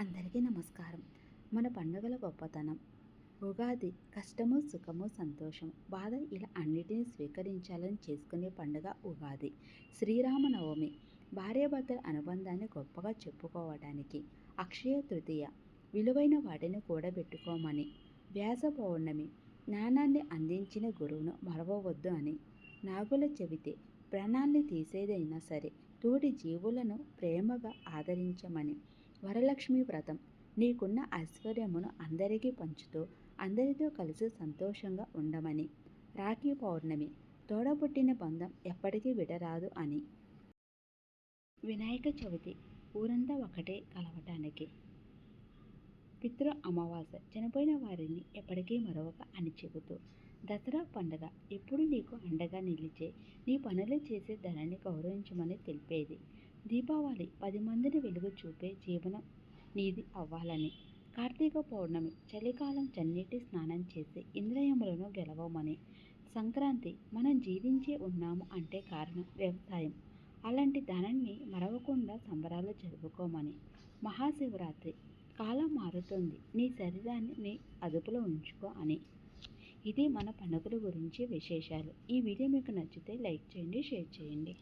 అందరికీ నమస్కారం. మన పండుగల గొప్పతనం. ఉగాది కష్టము, సుఖము, సంతోషం, బాధ ఇలా అన్నిటినీ స్వీకరించాలని చేసుకునే పండుగ ఉగాది. శ్రీరామనవమి భార్యాభర్తల అనుబంధాన్ని గొప్పగా చెప్పుకోవడానికి. అక్షయ తృతీయ విలువైన వాటిని కూడబెట్టుకోమని. వ్యాస పౌర్ణమి జ్ఞానాన్ని అందించిన గురువును మరవవద్దు అని. నాగుల చవితి ప్రాణాల్ని తీసేదైనా సరే తోటి జీవులను ప్రేమగా ఆదరించమని. వరలక్ష్మి వ్రతం నీకున్న ఐశ్వర్యమును అందరికీ పంచుతూ అందరితో కలిసి సంతోషంగా ఉండమని. రాఖీ పౌర్ణమి తోడబుట్టిన బంధం ఎప్పటికీ విడరాదు అని. వినాయక చవితి ఊరంతా ఒకటే కలవటానికి. పితృ అమావాస్య చనిపోయిన వారిని ఎప్పటికీ మరొక అని చెబుతూ. దసరా పండుగ ఎప్పుడు నీకు అండగా నిలిచే నీ పనులు చేసే ధనాన్ని గౌరవించమని తెలిపేది. దీపావళి 10 మందిని వెలుగు చూపే జీవనం నీది అవ్వాలని. కార్తీక పౌర్ణమి చలికాలం చన్నీటి స్నానం చేసి ఇంద్రియములను గెలవమని. సంక్రాంతి మనం జీవించే ఉన్నాము అంటే కారణం వ్యవసాయం. అలాంటి ధనాన్ని మరవకుండా సంబరాలు జరుపుకోమని. మహాశివరాత్రి కాలం మారుతుంది, నీ శరీరాన్ని నీ అదుపులో ఉంచుకో అని. ఇది మన పండుగల గురించి విశేషాలు. ఈ వీడియో మీకు నచ్చితే లైక్ చేయండి, షేర్ చేయండి.